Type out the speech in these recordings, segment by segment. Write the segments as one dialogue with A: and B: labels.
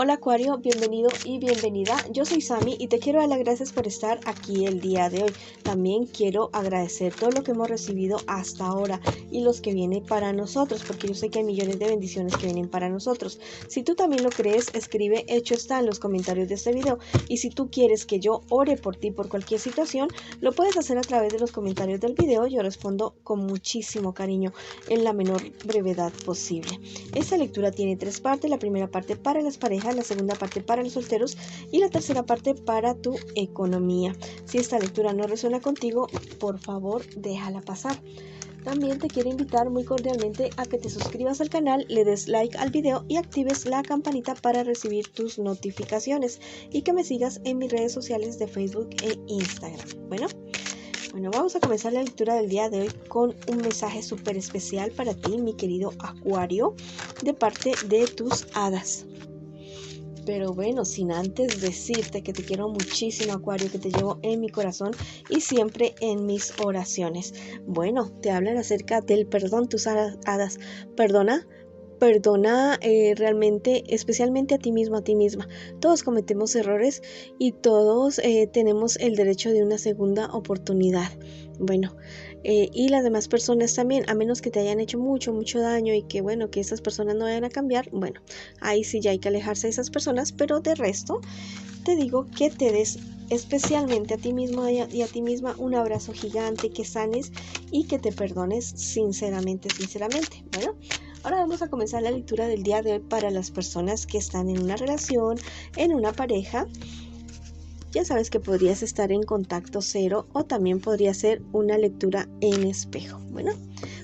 A: Hola Acuario, bienvenido y bienvenida. Yo soy Sami y te quiero dar las gracias por estar aquí el día de hoy. También quiero agradecer todo lo que hemos recibido hasta ahora y los que vienen para nosotros, porque yo sé que hay millones de bendiciones que vienen para nosotros. Si tú también lo crees, escribe hecho está en los comentarios de este video. Y si tú quieres que yo ore por ti por cualquier situación, lo puedes hacer a través de los comentarios del video. Yo respondo con muchísimo cariño en la menor brevedad posible. Esta lectura tiene 3 partes. La primera parte para las parejas, la segunda parte para los solteros y la tercera parte para tu economía. Si esta lectura no resuena contigo, por favor déjala pasar. También te quiero invitar muy cordialmente a que te suscribas al canal, le des like al video y actives la campanita para recibir tus notificaciones y que me sigas en mis redes sociales de Facebook e Instagram. Bueno, vamos a comenzar la lectura del día de hoy con un mensaje súper especial para ti, mi querido Acuario, de parte de tus hadas. Pero bueno, sin antes decirte que te quiero muchísimo, Acuario, que te llevo en mi corazón y siempre en mis oraciones. Bueno, te hablan acerca del perdón, tus hadas. Perdona realmente, especialmente a ti mismo, a ti misma. Todos cometemos errores y todos tenemos el derecho de una segunda oportunidad. Bueno, y las demás personas también, a menos que te hayan hecho mucho daño y que bueno, que esas personas no vayan a cambiar, bueno, ahí sí ya hay que alejarse de esas personas, pero de resto te digo que te des especialmente a ti mismo y a ti misma un abrazo gigante, que sanes y que te perdones sinceramente. Bueno, ahora vamos a comenzar la lectura del día de hoy para las personas que están en una relación, en una pareja. Ya sabes que podrías estar en contacto cero o también podría ser una lectura en espejo. Bueno,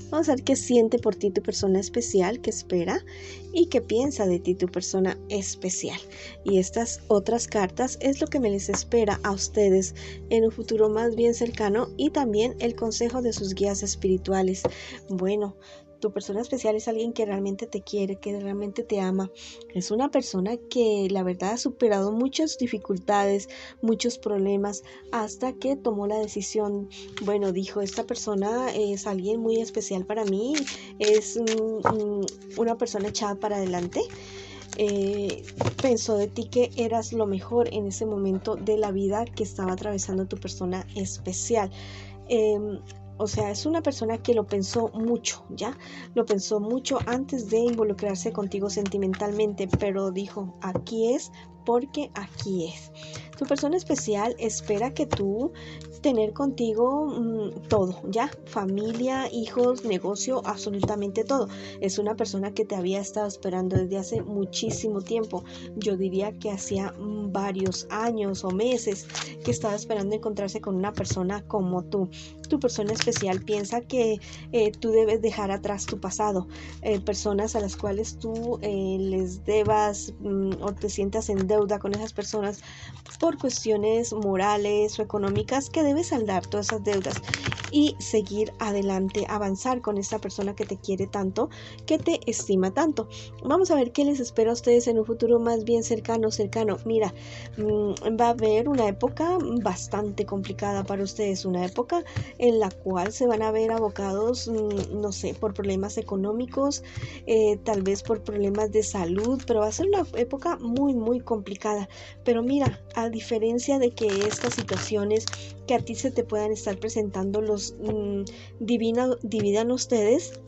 A: vamos a ver qué siente por ti tu persona especial, qué espera y qué piensa de ti tu persona especial. Y estas otras cartas es lo que me les espera a ustedes en un futuro más bien cercano y también el consejo de sus guías espirituales. Bueno, tu persona especial es alguien que realmente te quiere, que realmente te ama. Es una persona que la verdad ha superado muchas dificultades, muchos problemas, hasta que tomó la decisión. Bueno, dijo, esta persona es alguien muy especial para mí, es una persona echada para adelante. Pensó de ti que eras lo mejor en ese momento de la vida que estaba atravesando tu persona especial. O sea, es una persona que lo pensó mucho, ¿ya? Lo pensó mucho antes de involucrarse contigo sentimentalmente, pero dijo, aquí es porque aquí es. Tu persona especial espera que tú tener contigo todo, ¿ya? Familia, hijos, negocio, absolutamente todo. Es una persona que te había estado esperando desde hace muchísimo tiempo. Yo diría que hacía varios años o meses que estaba esperando encontrarse con una persona como tú. Tu persona especial piensa que tú debes dejar atrás tu pasado, personas a las cuales tú les debas o te sientas en deuda con esas personas por cuestiones morales o económicas, que debes saldar todas esas deudas y seguir adelante, avanzar con esta persona que te quiere tanto, que te estima tanto. Vamos a ver qué les espera a ustedes en un futuro más bien cercano. Mira, va a haber una época bastante complicada para ustedes, una época en la cual se van a ver abocados, no sé, por problemas económicos, tal vez por problemas de salud, pero va a ser una época muy complicada. Pero mira, a diferencia de que estas situaciones que a ti se te puedan estar presentando los dividan ustedes,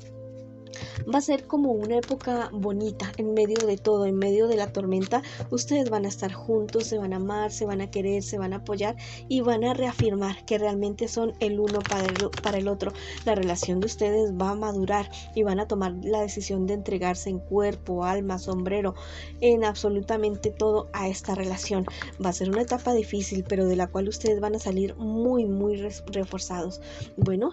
A: va a ser como una época bonita en medio de todo, en medio de la tormenta. Ustedes van a estar juntos, se van a amar, se van a querer, se van a apoyar y van a reafirmar que realmente son el uno para el otro. La relación de ustedes va a madurar y van a tomar la decisión de entregarse en cuerpo, alma, sombrero, en absolutamente todo a esta relación. Va a ser una etapa difícil, pero de la cual ustedes van a salir muy reforzados. Bueno,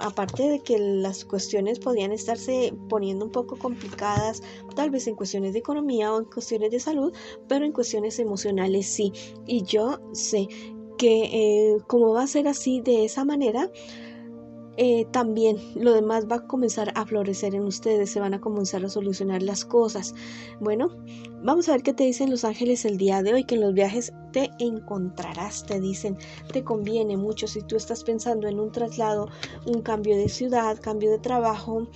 A: aparte de que las cuestiones podrían estarse poniendo un poco complicadas, tal vez en cuestiones de economía o en cuestiones de salud, pero en cuestiones emocionales sí. Y yo sé que como va a ser así, de esa manera, también lo demás va a comenzar a florecer en ustedes, se van a comenzar a solucionar las cosas. Bueno, vamos a ver qué te dicen los ángeles el día de hoy, que en los viajes te encontrarás, te dicen. Te conviene mucho si tú estás pensando en un traslado, un cambio de ciudad, cambio de trabajo,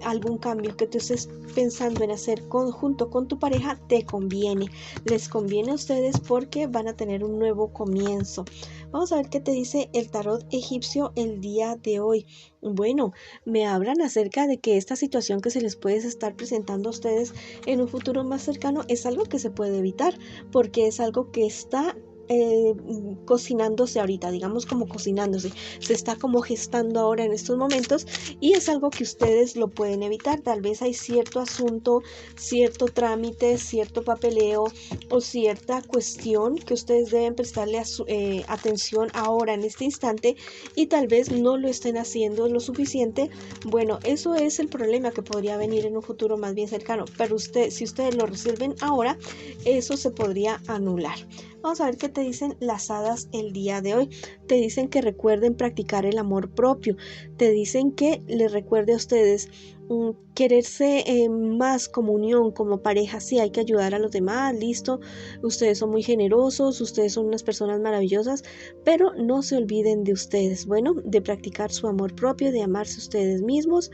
A: algún cambio que tú estés pensando en hacer junto con tu pareja, te conviene. Les conviene a ustedes porque van a tener un nuevo comienzo. Vamos a ver qué te dice el tarot egipcio el día de hoy. Bueno, me hablan acerca de que esta situación que se les puede estar presentando a ustedes en un futuro más cercano es algo que se puede evitar, porque es algo que está cocinándose ahorita, digamos como cocinándose, se está como gestando ahora en estos momentos, y es algo que ustedes lo pueden evitar. Tal vez hay cierto asunto, cierto trámite, cierto papeleo o cierta cuestión que ustedes deben prestarle atención ahora en este instante, y tal vez no lo estén haciendo lo suficiente. Bueno, eso es el problema que podría venir en un futuro más bien cercano, pero si ustedes lo resuelven ahora, eso se podría anular. Vamos a ver qué te dicen las hadas el día de hoy. Te dicen que recuerden practicar el amor propio. Te dicen que les recuerde a ustedes quererse más como unión, como pareja. Sí, hay que ayudar a los demás, listo. Ustedes son muy generosos, ustedes son unas personas maravillosas, pero no se olviden de ustedes. Bueno, de practicar su amor propio, de amarse ustedes mismos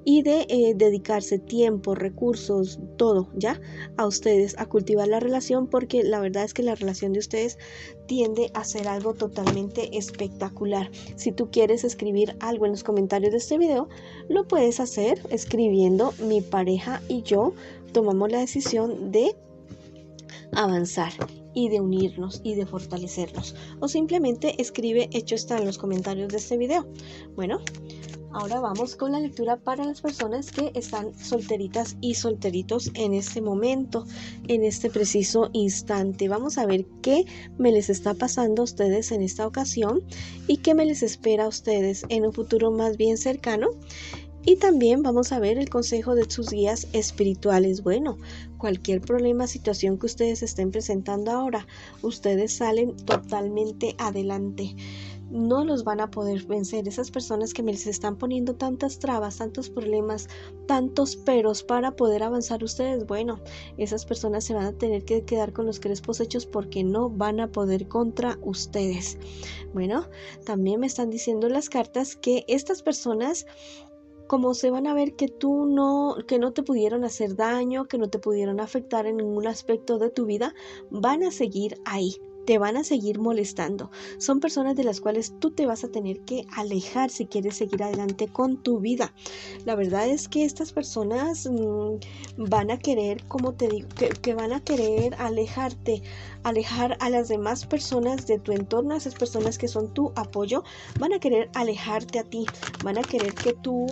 A: y de dedicarse tiempo, recursos, todo, ¿ya? A ustedes, a cultivar la relación, porque la verdad es que la relación de ustedes tiende a ser algo totalmente espectacular. Si tú quieres escribir algo en los comentarios de este video, lo puedes hacer escribiendo: mi pareja y yo tomamos la decisión de avanzar y de unirnos y de fortalecernos, o simplemente escribe: hecho está, en los comentarios de este video. Bueno, ahora vamos con la lectura para las personas que están solteritas y solteritos en este momento, en este preciso instante. Vamos a ver qué me les está pasando a ustedes en esta ocasión y qué me les espera a ustedes en un futuro más bien cercano. Y también vamos a ver el consejo de sus guías espirituales. Bueno, cualquier problema, situación que ustedes estén presentando ahora, ustedes salen totalmente adelante. No los van a poder vencer. Esas personas que me les están poniendo tantas trabas, tantos problemas, tantos peros para poder avanzar ustedes, bueno, esas personas se van a tener que quedar con los crespos hechos, porque no van a poder contra ustedes. Bueno, también me están diciendo las cartas que estas personas, como se van a ver que que no te pudieron hacer daño, que no te pudieron afectar en ningún aspecto de tu vida, van a seguir ahí. Te van a seguir molestando. Son personas de las cuales tú te vas a tener que alejar si quieres seguir adelante con tu vida. La verdad es que estas personas van a querer, como te digo, que van a querer alejar a las demás personas de tu entorno, a esas personas que son tu apoyo. Van a querer alejarte a ti. Van a querer que tú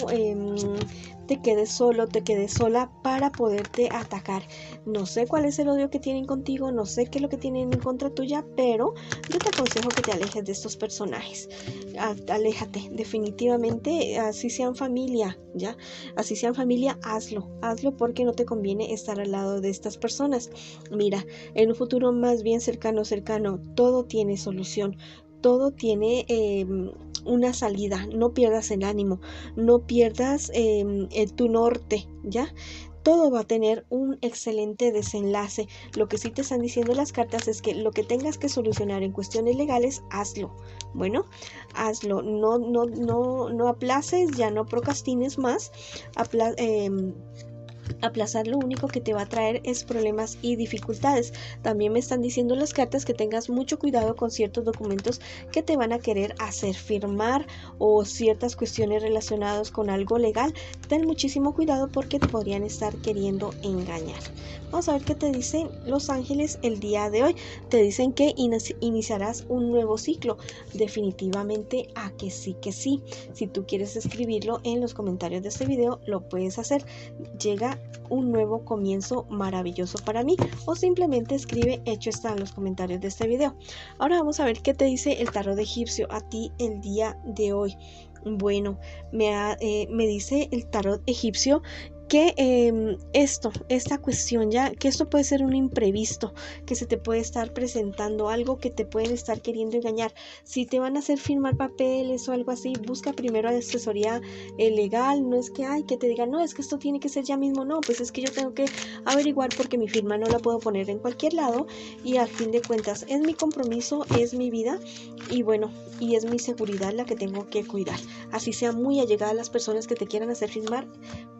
A: te quedes solo, te quedes sola para poderte atacar. No sé cuál es el odio que tienen contigo, no sé qué es lo que tienen en contra tuya, pero yo te aconsejo que te alejes de estos personajes. Aléjate, definitivamente, así sean familia, ¿ya? Así sean familia, hazlo porque no te conviene estar al lado de estas personas. Mira, en un futuro más bien cercano, todo tiene solución. Todo tiene una salida. No pierdas el ánimo, no pierdas tu norte, ¿ya? Todo va a tener un excelente desenlace. Lo que sí te están diciendo las cartas es que lo que tengas que solucionar en cuestiones legales, hazlo. Bueno, hazlo. No aplaces, ya no procrastines más. Aplazar lo único que te va a traer es problemas y dificultades. También me están diciendo las cartas que tengas mucho cuidado con ciertos documentos que te van a querer hacer firmar, o ciertas cuestiones relacionadas con algo legal. Ten muchísimo cuidado porque te podrían estar queriendo engañar. Vamos a ver qué te dicen los ángeles el día de hoy. Te dicen que iniciarás un nuevo ciclo. Definitivamente a que sí, que sí. Si tú quieres escribirlo en los comentarios de este video, lo puedes hacer. Llega un nuevo comienzo maravilloso para mí, o simplemente escribe: hecho está, en los comentarios de este video. Ahora vamos a ver qué te dice el tarot egipcio a ti el día de hoy. Bueno, me dice el tarot egipcio que esta cuestión ya, que esto puede ser un imprevisto, que se te puede estar presentando algo que te pueden estar queriendo engañar. Si te van a hacer firmar papeles o algo así, busca primero asesoría legal. No es que que te digan, no, es que esto tiene que ser ya mismo, no, pues es que yo tengo que averiguar porque mi firma no la puedo poner en cualquier lado y al fin de cuentas es mi compromiso, es mi vida y bueno, y es mi seguridad la que tengo que cuidar. Así sea muy allegada a las personas que te quieran hacer firmar,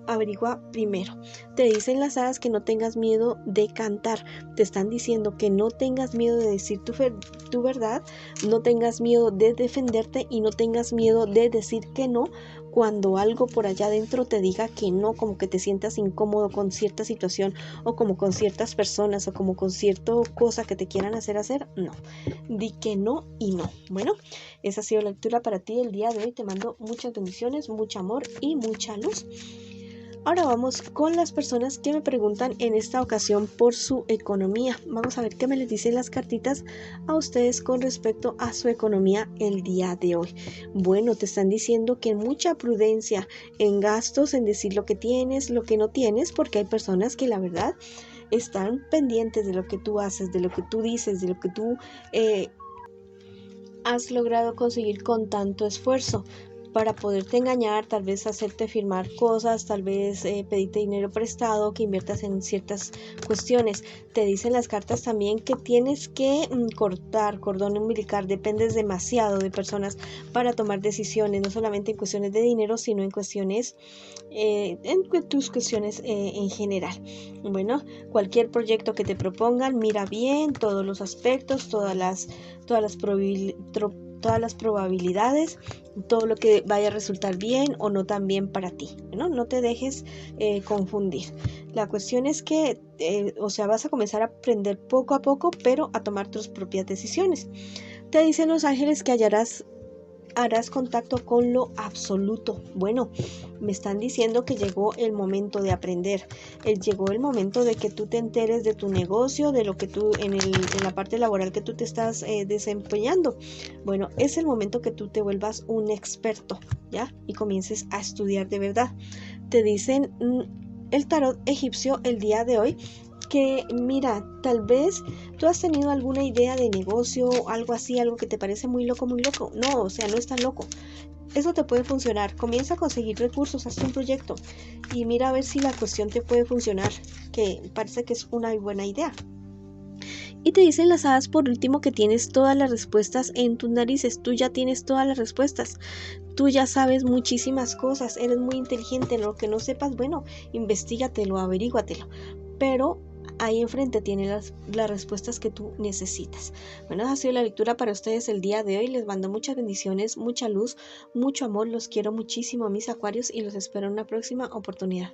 A: averigua primero. Te dicen las hadas que no tengas miedo de cantar, te están diciendo que no tengas miedo de decir tu verdad, no tengas miedo de defenderte y no tengas miedo de decir que no cuando algo por allá adentro te diga que no, como que te sientas incómodo con cierta situación o como con ciertas personas o como con cierta cosa que te quieran hacer, no, di que no y no. Bueno, esa ha sido la lectura para ti el día de hoy. Te mando muchas bendiciones, mucho amor y mucha luz. Ahora vamos con las personas que me preguntan en esta ocasión por su economía. Vamos a ver qué me les dicen las cartitas a ustedes con respecto a su economía el día de hoy. Bueno, te están diciendo que mucha prudencia en gastos, en decir lo que tienes, lo que no tienes, porque hay personas que la verdad están pendientes de lo que tú haces, de lo que tú dices, de lo que tú has logrado conseguir con tanto esfuerzo para poderte engañar, tal vez hacerte firmar cosas, tal vez pedirte dinero prestado, que inviertas en ciertas cuestiones. Te dicen las cartas también que tienes que cortar cordón umbilical, dependes demasiado de personas para tomar decisiones, no solamente en cuestiones de dinero, sino en cuestiones, en tus cuestiones en general. Bueno, cualquier proyecto que te propongan, mira bien todos los aspectos, todas las probabilidades, todo lo que vaya a resultar bien o no tan bien para ti, ¿no? No te dejes confundir. La cuestión es que, vas a comenzar a aprender poco a poco, pero a tomar tus propias decisiones. Te dicen los ángeles que harás contacto con lo absoluto. Bueno, me están diciendo que llegó el momento de aprender. Llegó el momento de que tú te enteres de tu negocio, de lo que tú en la parte laboral que tú te estás desempeñando. Bueno, es el momento que tú te vuelvas un experto, ¿ya? Y comiences a estudiar de verdad. Te dicen el tarot egipcio el día de hoy que mira, tal vez tú has tenido alguna idea de negocio, algo así, algo que te parece muy loco, no, o sea, no es tan loco. Eso te puede funcionar. Comienza a conseguir recursos, hazte un proyecto y mira a ver si la cuestión te puede funcionar, que parece que es una buena idea. Y te dicen las hadas por último que tienes todas las respuestas en tus narices. Tú ya tienes todas las respuestas. Tú ya sabes muchísimas cosas. Eres muy inteligente. En lo que no sepas, bueno, investígatelo, averíguatelo. Pero ahí enfrente tiene las respuestas que tú necesitas. Bueno, esa ha sido la lectura para ustedes el día de hoy. Les mando muchas bendiciones, mucha luz, mucho amor. Los quiero muchísimo a mis acuarios y los espero en una próxima oportunidad.